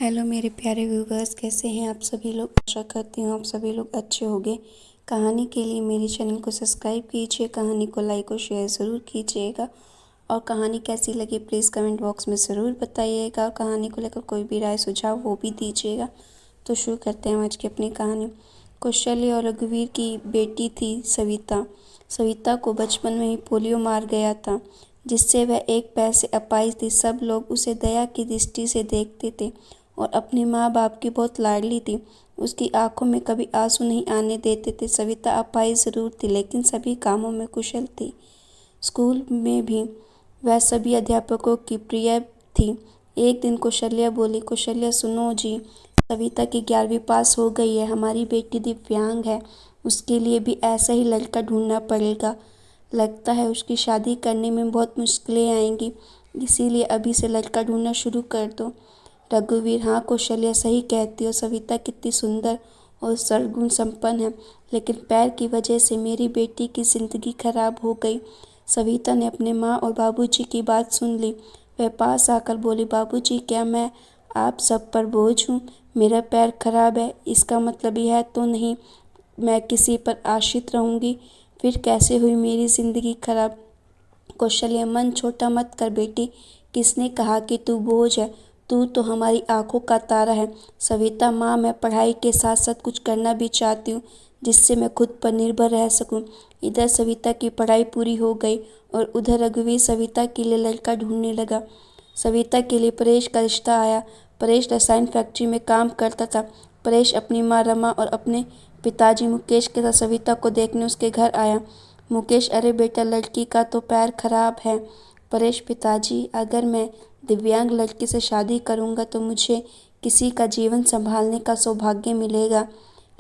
Hello मेरे प्यारे viewers, कैसे हैं आप सभी लोग। आशा करती हूँ आप सभी लोग अच्छे होंगे। कहानी के लिए मेरे चैनल को सब्सक्राइब कीजिए, कहानी को लाइक और शेयर ज़रूर कीजिएगा और कहानी कैसी लगी प्लीज़ कमेंट बॉक्स में ज़रूर बताइएगा। कहानी को लेकर कोई भी राय सुझाव वो भी दीजिएगा। तो शुरू करते हैं आज की अपनी कहानी। कौशल्य और रघुवीर की बेटी थी सविता। सविता को बचपन में ही पोलियो मार गया था, जिससे वह एक पैर से अपाहिज थी। सब लोग उसे दया की दृष्टि से देखते थे और अपने माँ बाप की बहुत लाडली थी। उसकी आंखों में कभी आंसू नहीं आने देते थे। सविता अपाहिज ज़रूर थी, लेकिन सभी कामों में कुशल थी। स्कूल में भी वह सभी अध्यापकों की प्रिय थी। एक दिन कौशल्या बोली, कौशल्या सुनो जी, सविता की 11वीं पास हो गई है। हमारी बेटी दिव्यांग है, उसके लिए भी ऐसा ही लड़का ढूंढना पड़ेगा। लगता है उसकी शादी करने में बहुत मुश्किलें आएंगी, इसीलिए अभी से लड़का ढूंढना शुरू कर दो। रघुवीर, हाँ कौशल्या सही कहती हो। सविता कितनी सुंदर और सर्वगुण संपन्न है, लेकिन पैर की वजह से मेरी बेटी की जिंदगी खराब हो गई। सविता ने अपने माँ और बाबूजी की बात सुन ली। वह पास आकर बोली, बाबूजी क्या मैं आप सब पर बोझ हूँ? मेरा पैर खराब है, इसका मतलब यह तो नहीं मैं किसी पर आश्रित रहूँगी। फिर कैसे हुई मेरी जिंदगी खराब? कौशल्या, मन छोटा मत कर बेटी, किसने कहा कि तू बोझ है? तू तो हमारी आंखों का तारा है। सविता, माँ मैं पढ़ाई के साथ साथ कुछ करना भी चाहती हूँ, जिससे मैं खुद पर निर्भर रह सकूँ। इधर सविता की पढ़ाई पूरी हो गई और उधर रघुवीर सविता के लिए लड़का ढूंढने लगा। सविता के लिए परेश का रिश्ता आया। परेश रसायन फैक्ट्री में काम करता था। परेश अपनी माँ रमा और अपने पिताजी मुकेश के साथ सविता को देखने उसके घर आया। मुकेश, अरे बेटा, लड़की का तो पैर खराब है। परेश, पिताजी अगर मैं दिव्यांग लड़की से शादी करूंगा तो मुझे किसी का जीवन संभालने का सौभाग्य मिलेगा।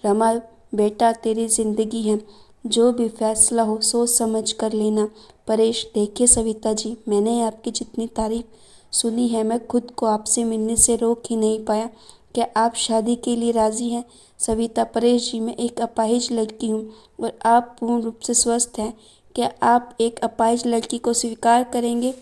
रमा, बेटा तेरी जिंदगी है, जो भी फैसला हो सोच समझ कर लेना। परेश, देखिए सविता जी, मैंने आपकी जितनी तारीफ सुनी है, मैं खुद को आपसे मिलने से रोक ही नहीं पाया। क्या आप शादी के लिए राजी हैं? सविता, परेश जी, मैं एक अपाहिज लड़की हूँ और आप पूर्ण रूप से स्वस्थ हैं। क्या आप एक अपाहिज लड़की को स्वीकार करेंगे?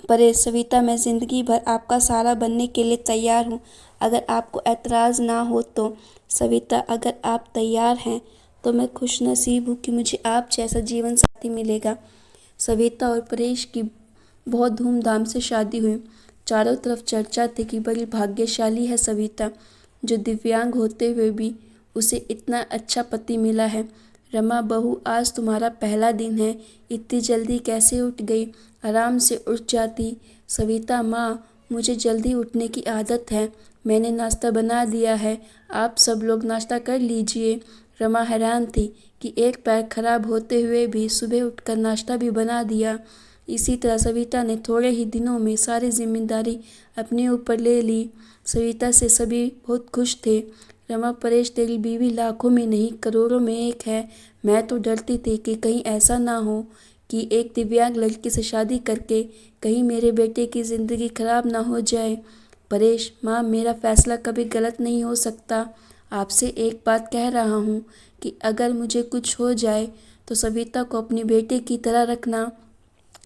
परेश, सविता, मैं जिंदगी भर आपका सहारा बनने के लिए तैयार हूँ, अगर आपको ऐतराज़ ना हो तो। सविता, अगर आप तैयार हैं तो मैं खुश नसीब हूँ कि मुझे आप जैसा जीवन साथी मिलेगा। सविता और परेश की बहुत धूमधाम से शादी हुई। चारों तरफ चर्चा थी कि बड़ी भाग्यशाली है सविता, जो दिव्यांग होते हुए भी उसे इतना अच्छा पति मिला है। रमा बहू, आज तुम्हारा पहला दिन है, इतनी जल्दी कैसे उठ गई? आराम से उठ जाती। सविता, माँ मुझे जल्दी उठने की आदत है, मैंने नाश्ता बना दिया है, आप सब लोग नाश्ता कर लीजिए। रमा हैरान थी कि एक पैर खराब होते हुए भी सुबह उठकर नाश्ता भी बना दिया। इसी तरह सविता ने थोड़े ही दिनों में सारी जिम्मेदारी अपने ऊपर ले ली। सविता से सभी बहुत खुश थे। रमा, परेश तेरी बीवी लाखों में नहीं करोड़ों में एक है। मैं तो डरती थी कि कहीं ऐसा ना हो कि एक दिव्यांग लड़की से शादी करके कहीं मेरे बेटे की ज़िंदगी खराब ना हो जाए। परेश, माँ मेरा फैसला कभी गलत नहीं हो सकता। आपसे एक बात कह रहा हूँ कि अगर मुझे कुछ हो जाए तो सविता को अपनी बेटे की तरह रखना।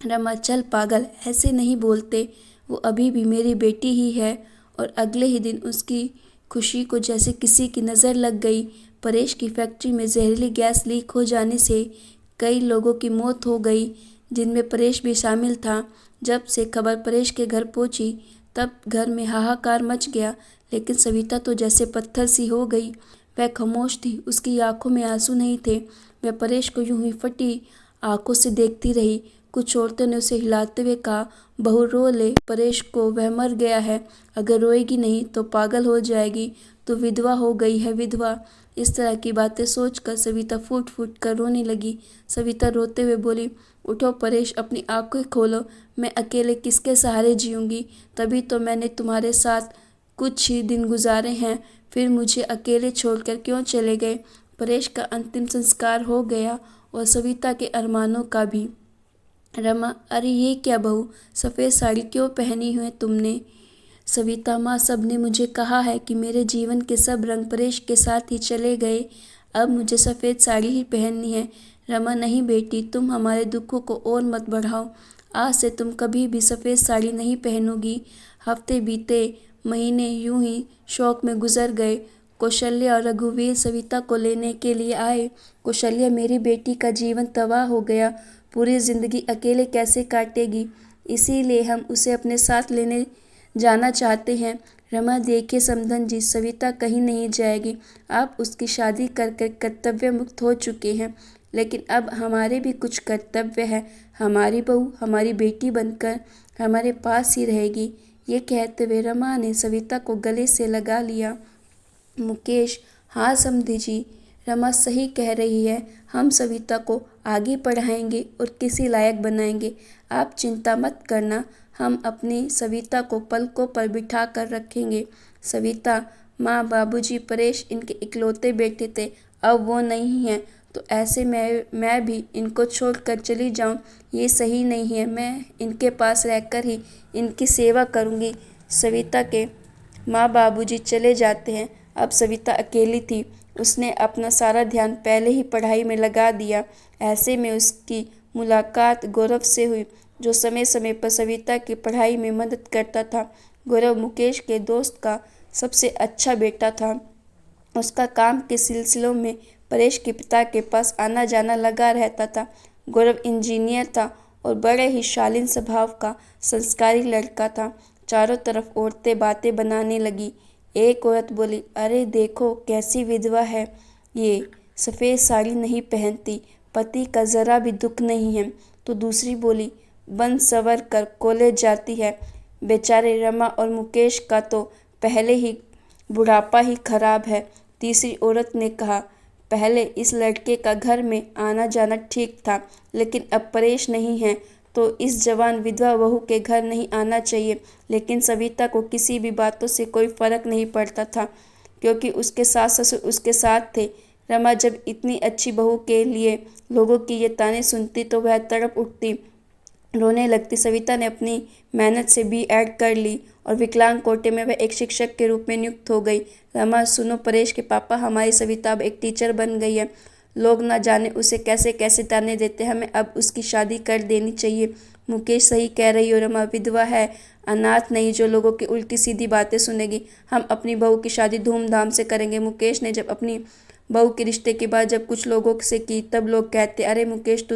रमा, चल पागल, ऐसे नहीं बोलते, वो अभी भी मेरी बेटी ही है। और अगले ही दिन उसकी खुशी को जैसे किसी की नज़र लग गई। परेश की फैक्ट्री में जहरीली गैस लीक हो जाने से कई लोगों की मौत हो गई, जिनमें परेश भी शामिल था। जब से खबर परेश के घर पहुंची तब घर में हाहाकार मच गया, लेकिन सविता तो जैसे पत्थर सी हो गई। वह खामोश थी, उसकी आंखों में आंसू नहीं थे। वह परेश को यूं ही फटी आंखों से देखती रही। कुछ औरतों ने उसे हिलाते हुए कहा, बहू रो ले, परेश को वह मर गया है, अगर रोएगी नहीं तो पागल हो जाएगी, तो विधवा हो गई है, विधवा। इस तरह की बातें सोचकर सविता फूट फूट कर रोने लगी। सविता रोते हुए बोली, उठो परेश, अपनी आंखें खोलो, मैं अकेले किसके सहारे जीऊँगी? तभी तो मैंने तुम्हारे साथ कुछ ही दिन गुजारे हैं, फिर मुझे अकेले छोड़कर क्यों चले गए? परेश का अंतिम संस्कार हो गया और सविता के अरमानों का भी। रमा, अरे ये क्या बहू, सफ़ेद साड़ी क्यों पहनी है तुमने? सविता, माँ सबने मुझे कहा है कि मेरे जीवन के सब रंग परेश के साथ ही चले गए, अब मुझे सफ़ेद साड़ी ही पहननी है। रमा, नहीं बेटी, तुम हमारे दुखों को और मत बढ़ाओ, आज से तुम कभी भी सफ़ेद साड़ी नहीं पहनोगी। हफ्ते बीते, महीने यूं ही शौक में गुजर गए। कौशल्या और रघुवीर सविता को लेने के लिए आए। कौशल्या, मेरी बेटी का जीवन तबाह हो गया, पूरी जिंदगी अकेले कैसे काटेगी, इसीलिए हम उसे अपने साथ लेने जाना चाहते हैं। रमा, देखिए समधन जी, सविता कहीं नहीं जाएगी। आप उसकी शादी कर कर कर्तव्य मुक्त हो चुके हैं, लेकिन अब हमारे भी कुछ कर्तव्य है। हमारी बहू हमारी बेटी बनकर हमारे पास ही रहेगी। ये कहते हुए रमा ने सविता को गले से लगा लिया। मुकेश, हाँ समधी जी, रमा सही कह रही है। हम सविता को आगे पढ़ाएंगे और किसी लायक बनाएंगे। आप चिंता मत करना, हम अपनी सविता को पलकों पर बिठा कर रखेंगे। सविता, माँ बाबूजी परेश इनके इकलौते बेटे थे, अब वो नहीं हैं, तो ऐसे मैं भी इनको छोड़कर चली जाऊं, ये सही नहीं है। मैं इनके पास रहकर ही इनकी सेवा करूंगी। सविता के माँ बाबूजी चले जाते हैं। अब सविता अकेली थी। उसने अपना सारा ध्यान पहले ही पढ़ाई में लगा दिया। ऐसे में उसकी मुलाकात गौरव से हुई, जो समय समय पर सविता की पढ़ाई में मदद करता था। गौरव मुकेश के दोस्त का सबसे अच्छा बेटा था। उसका काम के सिलसिलों में परेश के पिता के पास आना जाना लगा रहता था। गौरव इंजीनियर था और बड़े ही शालीन स्वभाव का संस्कारी लड़का था। चारों तरफ औरतें बातें बनाने लगी। एक औरत बोली, अरे देखो कैसी विधवा है ये, सफ़ेद साड़ी नहीं पहनती, पति का ज़रा भी दुख नहीं है। तो दूसरी बोली, बन सवर कर कॉलेज जाती है। बेचारे रमा और मुकेश का तो पहले ही बुढ़ापा ही खराब है। तीसरी औरत ने कहा, पहले इस लड़के का घर में आना जाना ठीक था, लेकिन अब परेश नहीं है तो इस जवान विधवा बहू के घर नहीं आना चाहिए। लेकिन सविता को किसी भी बातों से कोई फर्क नहीं पड़ता था, क्योंकि उसके सास ससुर उसके साथ थे। रमा जब इतनी अच्छी बहू के लिए लोगों की ये ताने सुनती तो वह तड़प उठती, रोने लगती। सविता ने अपनी मेहनत से B.Ed कर ली और विकलांग कोटे में वह एक शिक्षक के रूप में नियुक्त हो गई। रमा, सुनो, परेश के पापा, हमारी सविता अब एक टीचर बन गई है। लोग ना जाने उसे कैसे कैसे ताने देते, हमें अब उसकी शादी कर देनी चाहिए। मुकेश, सही कह रही हो रमा, विधवा है, अनाथ नहीं जो लोगों की उल्टी सीधी बातें सुनेगी। हम अपनी बहू की शादी धूमधाम से करेंगे। मुकेश ने जब अपनी बहू के रिश्ते की बात जब कुछ लोगों से की, तब लोग कहते, अरे मुकेश,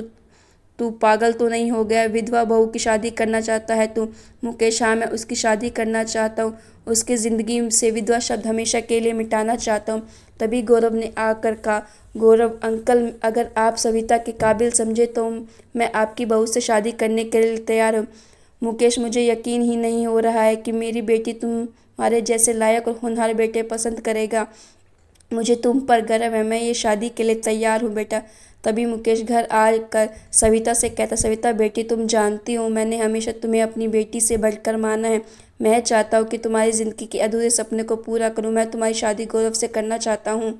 तू पागल तो नहीं हो गया, विधवा बहू की शादी करना चाहता है तू? मुकेश, हाँ, मैं उसकी शादी करना चाहता हूँ, उसकी ज़िंदगी से विधवा शब्द हमेशा के लिए मिटाना चाहता हूँ। तभी गौरव ने आकर कहा, गौरव अंकल, अगर आप सविता के काबिल समझे तो मैं आपकी बहू से शादी करने के लिए तैयार हूँ। मुकेश, मुझे यकीन ही नहीं हो रहा है कि मेरी बेटी तुम्हारे जैसे लायक और होनहार बेटे पसंद करेगा। मुझे तुम पर गर्व है, मैं ये शादी के लिए तैयार हूँ बेटा। तभी मुकेश घर आकर सविता से कहता, सविता बेटी, तुम जानती हो मैंने हमेशा तुम्हें अपनी बेटी से बढ़कर माना है। मैं चाहता हूँ कि तुम्हारी ज़िंदगी के अधूरे सपने को पूरा करूँ। मैं तुम्हारी शादी गौरव से करना चाहता हूँ।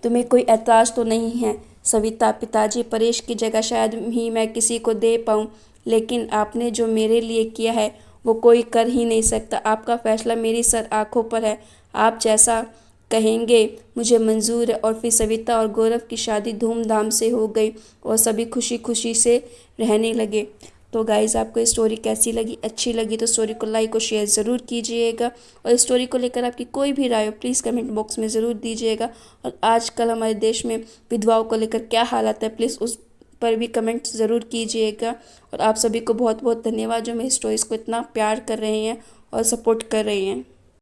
तुम्हें कोई ऐतराज़ तो नहीं है? सविता, पिताजी परेश की जगह शायद ही मैं किसी को दे पाऊँ, लेकिन आपने जो मेरे लिए किया है वो कोई कर ही नहीं सकता। आपका फैसला मेरी सर आँखों पर है। आप जैसा कहेंगे मुझे मंजूर है। और फिर सविता और गौरव की शादी धूमधाम से हो गई और सभी खुशी खुशी से रहने लगे। तो गाइज़, आपको ये स्टोरी कैसी लगी? अच्छी लगी तो स्टोरी को लाइक और शेयर ज़रूर कीजिएगा, और इस स्टोरी को लेकर आपकी कोई भी राय हो प्लीज़ कमेंट बॉक्स में ज़रूर दीजिएगा। और आजकल हमारे देश में विधवाओं को लेकर क्या हालत है, प्लीज़ उस पर भी कमेंट ज़रूर कीजिएगा। और आप सभी को बहुत बहुत धन्यवाद जो मेरी स्टोरीज़ को इतना प्यार कर रहे हैं और सपोर्ट कर रहे हैं।